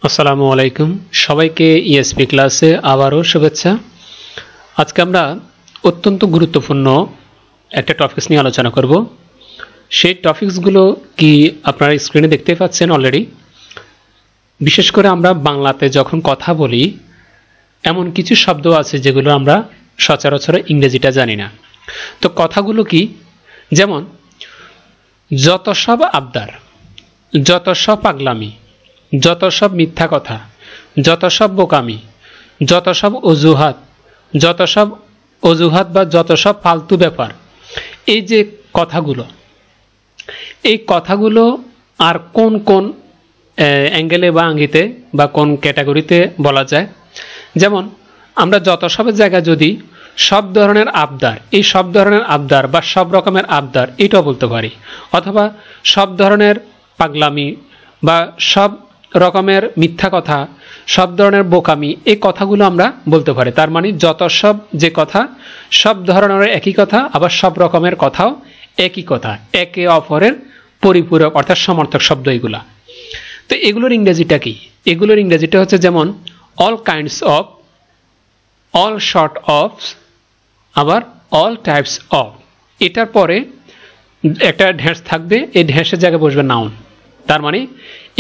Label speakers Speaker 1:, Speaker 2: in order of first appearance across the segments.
Speaker 1: আসসালামু আলাইকুম সবাইকে ইএসপি ক্লাসে আবারও শুভেচ্ছা। আজকে আমরা অত্যন্ত গুরুত্বপূর্ণ একটা টপিকস নিয়ে আলোচনা করব। সেই টপিকসগুলো কি আপনারা স্ক্রিনে দেখতে পাচ্ছেন অলরেডি। বিশেষ করে আমরা বাংলাতে যখন কথা বলি এমন কিছু শব্দ আছে যেগুলো আমরা সচরাচর ইংরেজিটা জানি না। তো কথাগুলো কি, যেমন যত সব আবদার, যত সব পাগলামি, যত সব মিথ্যা কথা, যত সব বোকামি, যত সব অজুহাত বা যত সব ফালতু ব্যাপার, এই যে কথাগুলো, এই কথাগুলো আর কোন কোন অ্যাঙ্গেলে বা আঙ্গিতে বা কোন ক্যাটাগরিতে বলা যায়। যেমন আমরা যত সবের জায়গায় যদি সব ধরনের আবদার, এই সব ধরনের আবদার বা সব রকমের আবদার এটাও বলতে পারি, অথবা সব ধরনের পাগলামি বা সব রকমের মিথ্যা কথা, সব ধরনের বোকামি, এই কথাগুলো আমরা বলতে পারি। তার মানে যত সব যে কথা, সব ধরনের একই কথা, আবার সব রকমের কথাও একই কথা, একে অপরের পরিপূরক অর্থাৎ সমর্থক শব্দ এগুলা। তো এগুলোর ইংরেজিটা কি? এগুলোর ইংরেজিটা হচ্ছে যেমন all kinds of, all short of, আবার অল টাইপস অফ। এটার পরে একটা ঢেঁস থাকবে, এই ঢেঁসের জায়গায় বসবে নাউন। তার মানে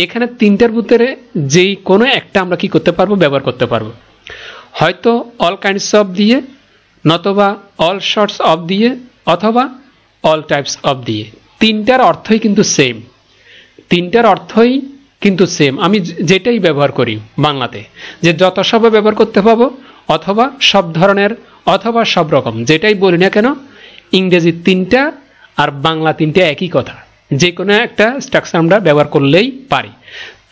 Speaker 1: এখানে তিনটার ভিতরে যেই কোনো একটা আমরা কি করতে পারবো, ব্যবহার করতে পারবো। হয়তো অল কাইন্ডস অফ দিয়ে, নতবা অল শর্টস অফ দিয়ে, অথবা অল টাইপস অফ দিয়ে। তিনটার অর্থই কিন্তু সেম, তিনটার অর্থই কিন্তু সেম। আমি যেটাই ব্যবহার করি বাংলাতে, যে যত সব ব্যবহার করতে পাবো, অথবা সব ধরনের, অথবা সব রকম, যেটাই বলি না কেন, ইংরেজি তিনটা আর বাংলা তিনটা একই কথা, যে কোনো একটা স্ট্রাকচার আমরা ব্যবহার করলেই পারি।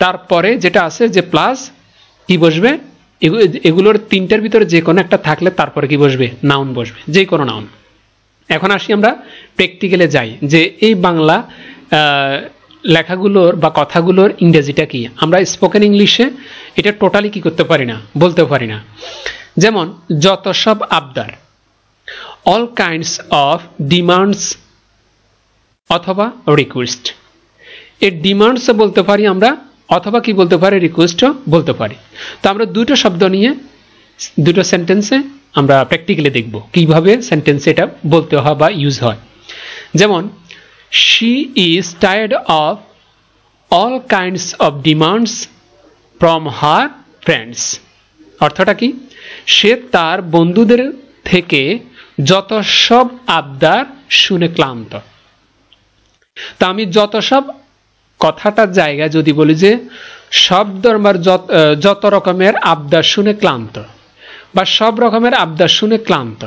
Speaker 1: তারপরে যেটা আছে যে প্লাস কি বসবে, এগুলোর তিনটার ভিতরে যে কোনো একটা থাকলে তারপরে কি বসবে, নাউন বসবে, যে কোনো নাউন। এখন আসি আমরা প্র্যাকটিক্যালে যাই, যে এই বাংলা লেখাগুলোর বা কথাগুলোর ইংরেজিটা কি। আমরা স্পোকেন ইংলিশে এটা টোটালি কি করতে পারি না, বলতে পারি না। যেমন যত সব আবদার, অল কাইন্ডস অফ ডিমান্ডস অথবা রিকোয়েস্ট। এর ডিমান্ডসও বলতে পারি আমরা, অথবা কি বলতে পারি, রিকোয়েস্টও বলতে পারি। তো আমরা দুটো শব্দ নিয়ে দুটো সেন্টেন্সে আমরা প্র্যাকটিক্যালি দেখব কিভাবে সেন্টেন্সে এটা বলতে হয় বা ইউজ হয়। যেমন she is tired of all kinds of demands from her friends. অর্থটা কি, সে তার বন্ধুদের থেকে যত সব আবদার শুনে ক্লান্ত। তা আমি যত সব কথাটার জায়গায় যদি বলি যে সব ধরনের যত রকমের আবদার শুনে ক্লান্ত, বা সব রকমের আবদার শুনে ক্লান্ত,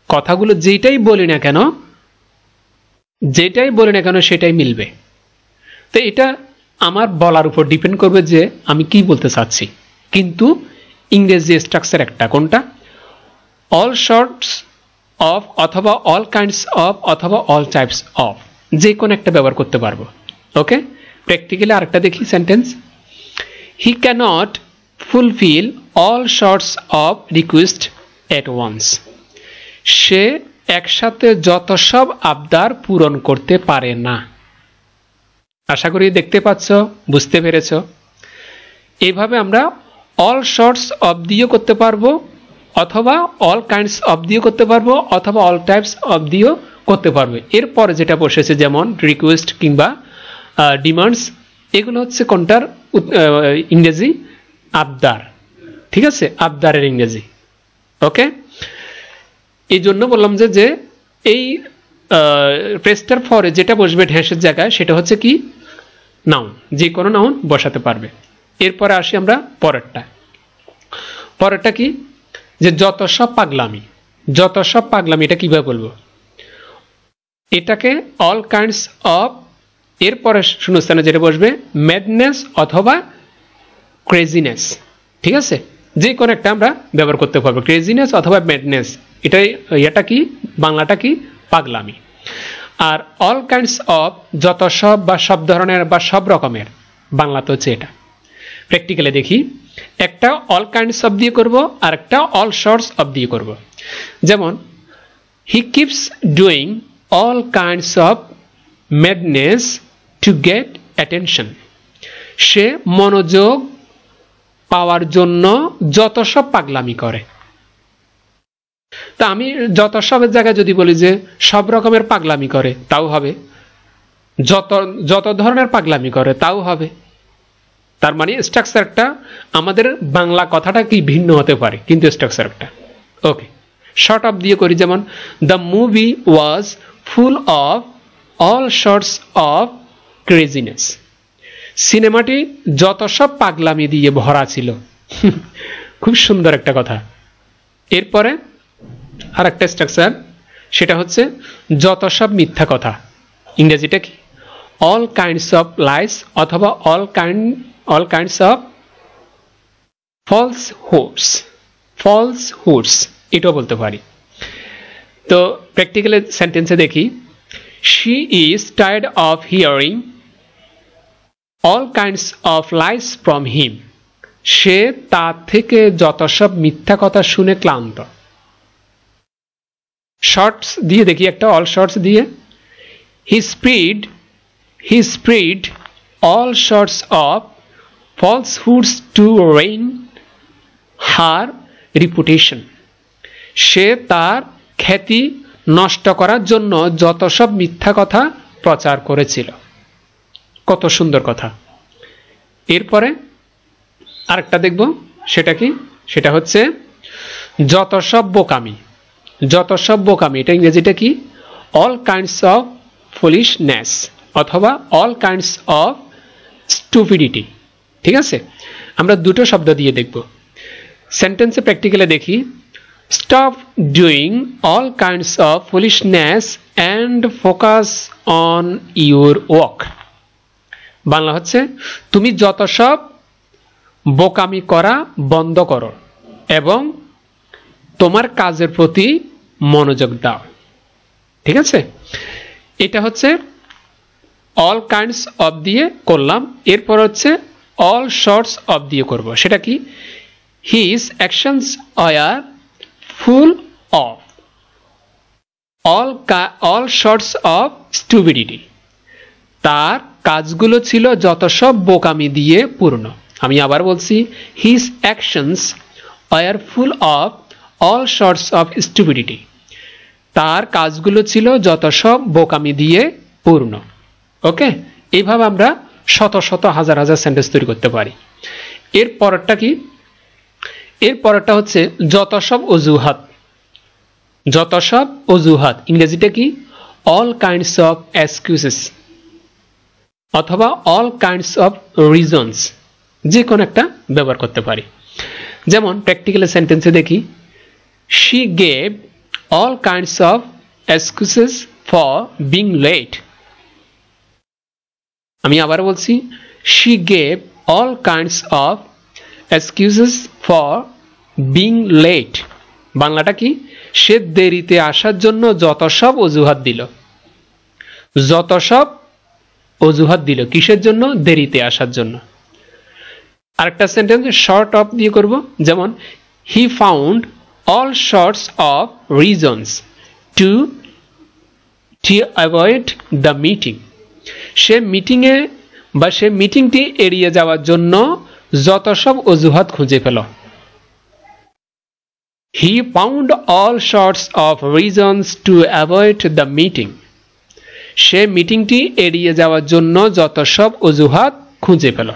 Speaker 1: কথাগুলো যেটাই বলি না কেন, যেটাই বলি না কেন সেটাই মিলবে। তো এটা আমার বলার উপর ডিপেন্ড করবে যে আমি কি বলতে চাচ্ছি। কিন্তু ইংরেজি স্ট্রাকচার একটা, কোনটা, অল শর্টস অফ, অথবা অল কাইন্ডস অফ, অথবা অল টাইপস অফ, যে কোনো একটা ব্যবহার করতে পারবো। ওকে, প্র্যাকটিক্যালি আরেকটা দেখি sentence. He can't fulfil all sorts of request at once. সে একসাথে যত সব আবদার পূরণ করতে পারে না। আশা করি দেখতে পাচ্ছ, বুঝতে পেরেছ। এইভাবে আমরা অল শর্টস অফ দিয়েও করতে পারবো, অথবা অল কাইন্ডস অফ দিয়েও করতে পারবো, অথবা অল টাইপস অফ দিয়েও করতে পারবে। এরপরে যেটা বসেছে যেমন রিকোয়েস্ট কিংবা ডিমান্ডস, এগুলো হচ্ছে কোনটার ইংরেজি, আবদার। ঠিক আছে, আবদারের ইংরেজি। ওকে, এই জন্য বললাম যে এই প্রেসটার পরে যেটা বসবে ঢেঁসের জায়গায়, সেটা হচ্ছে কি, নাউন, যে কোনো নাউন বসাতে পারবে। এরপরে আসি আমরা পরেরটা। পরেরটা কি, যে যত সব পাগলামি, যত সব পাগলামি, এটা কিভাবে বলবো, এটাকে অল কাইন্ডস অফ, এরপরে শূন্যস্থানে যেটা বসবে ম্যাডনেস অথবা ক্রেজিনেস। ঠিক আছে, যে কোনো একটা আমরা ব্যবহার করতে পারবো, ক্রেজিনেস অথবা ম্যাডনেস। এটা কি, বাংলাটা কি, পাগলামি। আর অল কাইন্ডস অফ, যত সব বা সব ধরনের বা সব রকমের, বাংলাতে হচ্ছে এটা। প্র্যাকটিক্যালি দেখি, একটা অল কাইন্ডস অফ দিয়ে করব, আর একটা অল শর্টস অফ দিয়ে করব। যেমন he keeps doing all kinds of madness to get attention. সে মনোযোগ পাওয়ার জন্য যত সব পাগলামি করে। তা আমি যত সবের জায়গায় যদি বলি যে সব রকমের পাগলামি করে, তাও হবে। যত ধরনের পাগলামি করে, তাও হবে। তার মানে স্ট্রাকচারটা আমাদের বাংলা কথাটা কি ভিন্ন হতে পারে, কিন্তু স্ট্রাকচারটা ওকে। শর্ট অফ দিয়ে করি, যেমন the movie was full of all sorts of craziness. সিনেমাটি যত সব পাগলামি দিয়ে ভরা ছিল। খুব সুন্দর একটা কথা। এরপরে আর একটা স্ট্রাকচার, সেটা হচ্ছে যত সব মিথ্যা কথা। ইংরেজিটা কি? অল কাইন্ডস অফ লাইস, অথবা অল কাইন্ডস অফ ফলসহুডস, এটাও বলতে পারি। তো প্র্যাকটিক্যাল সেন্টেন্সে দেখি, she is tired of hearing all kinds of lies from him. সে তার থেকে যত সব মিথ্যা কথা শুনে ক্লান্ত। শর্টস দিয়ে দেখি একটা, অল শর্টস দিয়ে, he spread all sorts of falsehoods to ruin her reputation. সে তার খ্যাতি নষ্ট করার জন্য যত সব মিথ্যা কথা প্রচার করেছিল। কত সুন্দর কথা। এরপরে আরেকটা দেখব, সেটা কি? সেটা হচ্ছে যত সব বোকামি। যত সব বোকামি, এটা ইংরেজিটা কি? অল কাইন্ডস অফ ফুলিশনেস, অথবা অল কাইন্ডস অফ স্টুপিডিটি। ঠিক আছে, আমরা দুটো শব্দ দিয়ে দেখব। সেন্টেন্সে প্র্যাকটিক্যালে দেখি, stop doing all kinds of foolishness and focus on your work. Bangla হচ্ছে, তুমি যত সব বোকামি করা বন্ধ করো এবং তোমার কাজের প্রতি মনোযোগ দাও। ঠিক আছে, এটা হচ্ছে অল কাইন্ডস অফ দিয়ে করলাম। এরপর হচ্ছে অল শর্টস অফ দিয়ে করব। সেটা কি? His actions are full of all sorts of stupidity. তার কাজগুলো ছিল যত সব বোকামি দিয়ে পূর্ণ। আমি আবার বলছি, his actions are full of all sorts of stupidity. তার কাজগুলো ছিল যত সব বোকামি দিয়ে পূর্ণ। ওকে, এইভাবে আমরা শত শত হাজার হাজার সেন্টেন্স তৈরি করতে পারি। এর পরেরটা কি? এর পরেরটা হচ্ছে যত সব অজুহাত। যত সব অজুহাত, ইংরেজিটা কি? অল কাইন্ডস অফ এক্সকিউজেস, অথবা অল কাইন্ডস অফ রিজনস, যে কোনো একটা ব্যবহার করতে পারি। যেমন প্র্যাকটিক্যাল সেন্টেন্সে দেখি, she gave all kinds of excuses for being late. আমি আবার বলছি, she gave all kinds of excuses for being late. বাংলাটা কি? সে দেরিতে আসার জন্য যত সব অজুহাত দিল। যত সব অজুহাত দিল কিসের জন্য? দেরিতে আসার জন্য। আরেকটা সেন্টেন্স শর্ট অফ দিয়ে করব, যেমন he found all sorts of reasons to avoid the meeting. সে মিটিংটি এড়িয়ে যাওয়ার জন্য যত সব অজুহাত খুঁজে পেল। He found all sorts of reasons to avoid the meeting. সে মিটিংটি এড়িয়ে যাওয়ার জন্য যত সব অজুহাত খুঁজে পেল।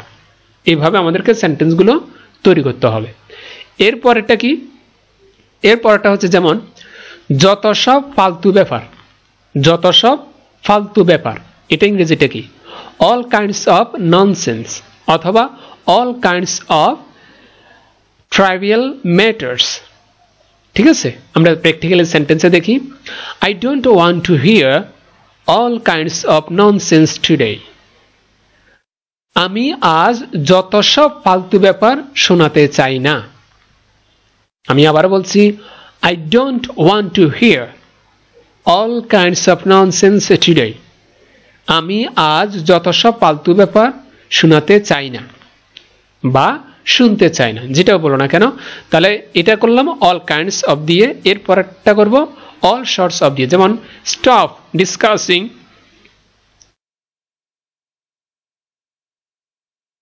Speaker 1: এইভাবে আমাদেরকে সেন্টেন্সগুলো তৈরি করতে হবে। এরপরেরটা কি? এরপরটা হচ্ছে যেমন যত সব ফালতু ব্যাপার। যত সব ফালতু ব্যাপার, এটা ইংরেজিটা কি? অল কাইন্ডস অফ ননসেন্স, অথবা অল কাইন্ডস অফ ট্রাইভিয়াল ম্যাটার্স। ঠিক আছে, আমরা প্র্যাকটিক্যাল সেন্টেন্সে দেখি, I don't want to here all kinds of nonsense today. আমি আজ যত সব ফালতু ব্যাপার শোনাতে চাই না। আমি আবার বলছি, I don't want to here all kinds of nonsense today. আমি আজ যত সব ফালতু ব্যাপার শোনাতে চাই না বা শুনতে চাই না, যেটাও বলো না কেন। তাহলে এটা করলাম অল কাইন্ডস অফ দিয়ে। এরপর একটা করব অল শর্টস অফ দিয়ে, যেমন স্টপ ডিসকাসিং।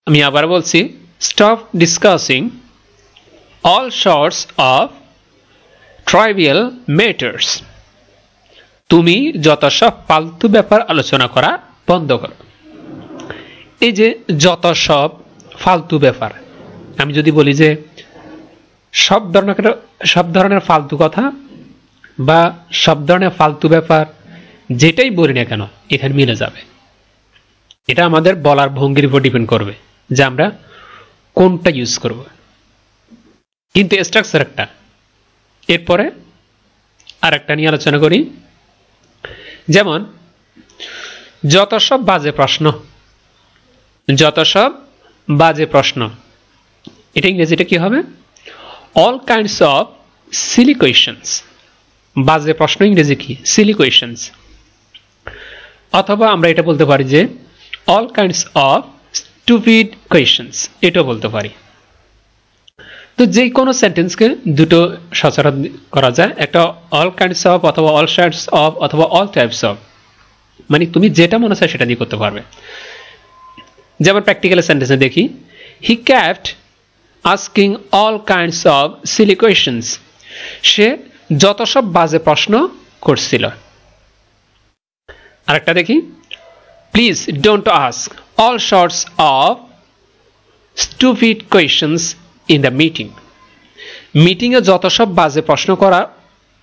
Speaker 1: আমি আবার বলছি, stop discussing all sorts of trivial matters. তুমি যত সব ফালতু ব্যাপার আলোচনা করা বন্ধ করো। এই যে যত সব ফালতু ব্যাপার, আমি যদি বলি যে সব ধরনের ফালতু কথা বা সব ধরনের ফালতু ব্যাপার যেটাই বলি না কেন এখানে মিলে যাবে। এটা আমাদের বলার ভঙ্গির উপর ডিপেন্ড করবে যে আমরা কোনটা ইউজ করব। কিন্তু স্ট্রাকচার একটা। এরপরে আরেকটা নিয়ে আলোচনা করি, যেমন যত সব বাজে প্রশ্ন। যত সব বাজে প্রশ্ন, এটা ইংরেজিটা কি হবে? All kinds of silly questions. বাজে প্রশ্ন ইংরেজি কি? Silly questions. অথবা আমরা এটা বলতে পারি যে all kinds of stupid questions, এটাও বলতে পারি। তো যে কোনো সেন্টেন্সকে দুটো সচরাচর করা যায়, একটা অল কাইন্ডস অফ অথবা অল সাইডস অফ অথবা অল টাইপস অফ, মানে তুমি যেটা মনে চায় সেটা দিয়ে করতে পারবে। যেমন প্র্যাকটিক্যাল সেন্টেন্সে দেখি, he kept asking all kinds of silly questions. সে যত সব বাজে প্রশ্ন করছিল। আরেকটা দেখি, please don't ask all sorts of stupid questions in the meeting. মিটিংয়ে যত সব বাজে প্রশ্ন করা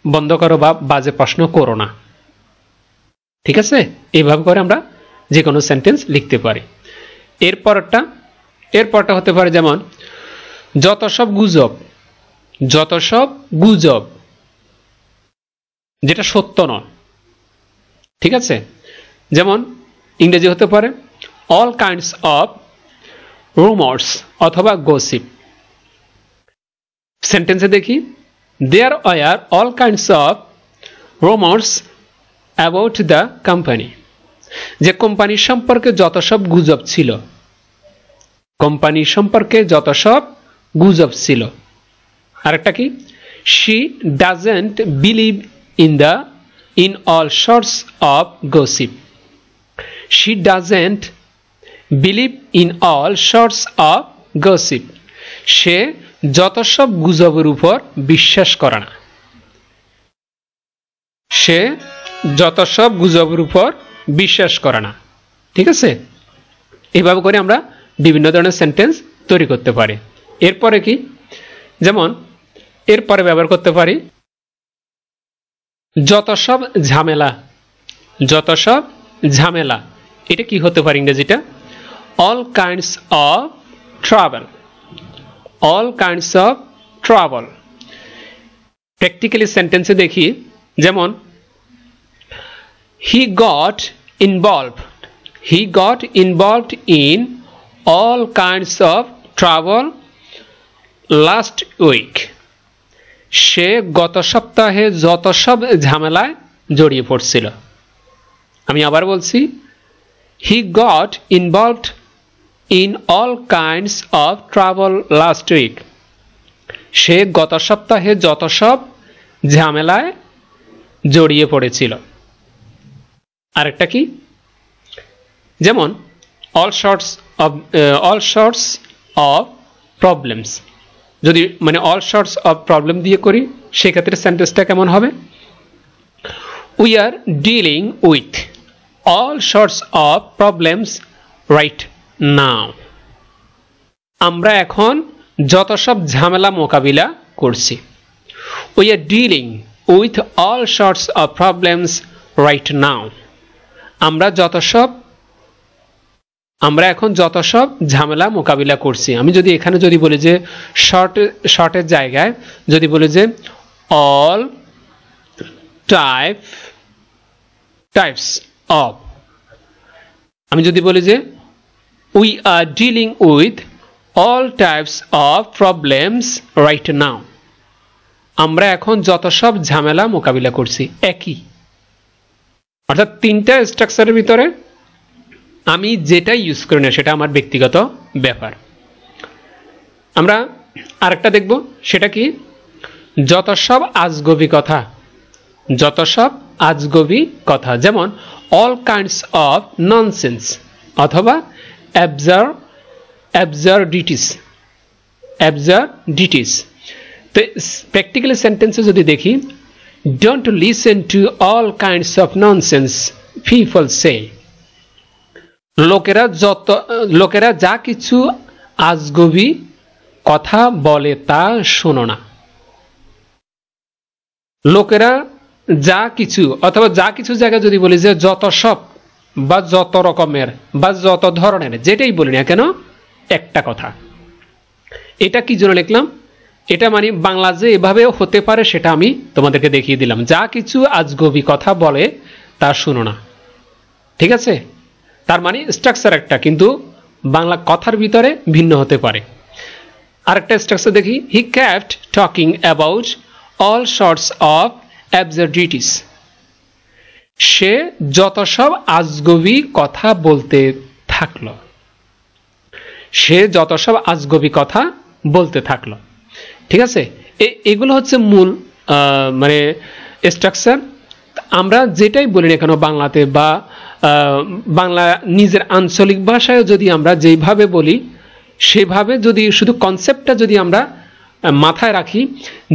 Speaker 1: বন্ধ করো বা বাজে প্রশ্ন করো না। ঠিক আছে, এইভাবে করে আমরা যে কোনো সেন্টেন্স লিখতে পারি। এরপরটা হতে পারে যেমন যত সব গুজব। যত সব গুজব যেটা সত্য নয়। ঠিক আছে, যেমন ইংরেজি হতে পারে অল কাইন্ডস অফ রুমার্স অথবা গসিপ। সেন্টেন্সে দেখি, there are all kinds of rumours about the company. যে কোম্পানির সম্পর্কে যত সব গুজব ছিল। কোম্পানির সম্পর্কে যত সব গুজব ছিল। আরেকটা কি, she doesn't believe in all sorts of gossip. She doesn't believe in all sorts of gossip. সে যত সব গুজবের উপর বিশ্বাস করে না। সে যত সব গুজবের উপর বিশ্বাস করে না। ঠিক আছে, এইভাবে করে আমরা বিভিন্ন ধরনের সেন্টেন্স তৈরি করতে পারি। এরপরে কি, যেমন এরপরে ব্যবহার করতে পারি যত সব ঝামেলা। যত সব ঝামেলা, এটা কি হতে পারে ইংরেজিটা? All kinds of travel. All kinds of travel. Practically সেন্টেন্সে দেখি, যেমন he got involved in all kinds of travel last week. সে গত সপ্তাহে যত সব ঝামেলায় জড়িয়ে পড়ছিল। আমি আবার বলছি, he got involved in all kinds of travel last week. সে গত সপ্তাহে যত সব ঝামেলায় জড়িয়ে পড়েছিল। আরেকটা কি, যেমন অল সর্টস অফ প্রবলেমস। যদি মানে অল সর্টস অফ প্রবলেম দিয়ে করি সেক্ষেত্রে সেন্টেন্সটা কেমন হবে? We are dealing with all sorts of problems right now. আমরা এখন যত সব ঝামেলা মোকাবিলা করছি। We are dealing with all sorts of problems right now. আমরা এখন যত সব ঝামেলা মোকাবিলা করছি। আমি যদি এখানে যদি বলি যে শর্টের জায়গায় যদি বলি যে অল টাইপস অফ, আমি যদি বলি যে we are dealing with all types of problems right now. আমরা এখন যত সব ঝামেলা মোকাবিলা করছি। একই, অর্থাৎ তিনটা স্ট্রাকচারের ভিতরে আমি যেটা ইউজ করি না সেটা আমার ব্যক্তিগত ব্যাপার। আমরা আরেকটা দেখব, সেটা কি, যত সব আজগবি কথা। যত সব আজগবি কথা, যেমন অল কাইন্ডস অফ ননসেন্স অথবা অ্যাবসার্ডিটিস, অ্যাবসার্ডিটিস। তো প্র্যাকটিক্যালি সেন্টেন্সে যদি দেখি, don't listen to all kinds of nonsense people say. লোকেরা যা কিছু আজগুবি কথা বলে তা শোনো না। লোকেরা যা কিছু, অথবা যা কিছু জায়গায় যদি বলি যে যত সব বা যত রকমের বা যত ধরনের, যেটাই বলি না কেন একটা কথা। এটা কি জন্য লিখলাম? এটা মানে বাংলা যে এভাবে হতে পারে সেটা আমি তোমাদেরকে দেখিয়ে দিলাম। যা কিছু আজগবি কথা বলে তা শুনো না, ঠিক আছে? তার মানে স্ট্রাকচার একটা, কিন্তু বাংলা কথার ভিতরে ভিন্ন হতে পারে। আরেকটা স্ট্রাকচার দেখি, he kept talking about all sorts of absurdities. সে যত সব আজগবি কথা বলতে থাকলো, সে যত সব আজগবি কথা বলতে থাকলো, ঠিক আছে? এগুলো হচ্ছে মূল মানে স্ট্রাকচার। আমরা যেটাই বলি না কেন বাংলাতে বা বাংলা নিজের আঞ্চলিক ভাষায় যদি আমরা যেইভাবে বলি সেভাবে যদি শুধু কনসেপ্টটা যদি আমরা মাথায় রাখি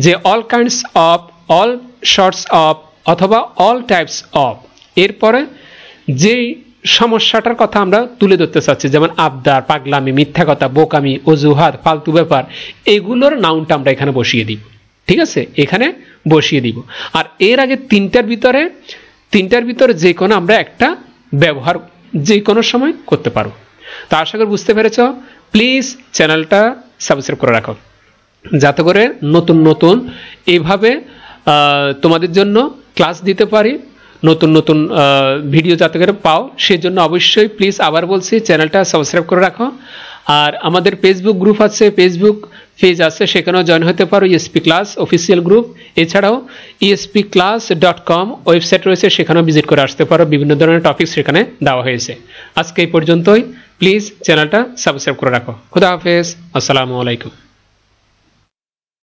Speaker 1: যে all kinds of, all sorts of অথবা অল টাইপস অফ, এরপরে যেই সমস্যাটার কথা আমরা তুলে ধরতে চাচ্ছি, যেমন আবদার, পাগলামি, মিথ্যা কথা, বোকামি, অজুহাত, ফালতু ব্যাপার, এগুলোর নাউনটা আমরা এখানে বসিয়ে দিব, ঠিক আছে? এখানে বসিয়ে দিব। আর এর আগে তিনটার ভিতরে যে কোনো আমরা একটা ব্যবহার যে কোনো সময় করতে পারো। তো আশা করি বুঝতে পেরেছ। প্লিজ চ্যানেলটা সাবস্ক্রাইব করে রাখো, যাতে করে নতুন নতুন এইভাবে তোমাদের জন্য ক্লাস দিতে পারি, নতুন নতুন ভিডিও যাতে করে পাও, সেজন্য অবশ্যই প্লিজ আবার বলছি চ্যানেলটা সাবস্ক্রাইব করে রাখো। আর আমাদের ফেসবুক গ্রুপ আছে, ফেসবুক পেজ আছে, সেখানেও জয়েন হতে পারো, ইএসপি ক্লাস অফিসিয়াল গ্রুপ। এছাড়াও espclass.com ওয়েবসাইট রয়েছে, সেখানেও ভিজিট করে আসতে পারো, বিভিন্ন ধরনের টপিক সেখানে দেওয়া হয়েছে। আজকে এই পর্যন্তই, প্লিজ চ্যানেলটা সাবস্ক্রাইব করে রাখো। খুদা হাফেজ, আসসালামু আলাইকুম।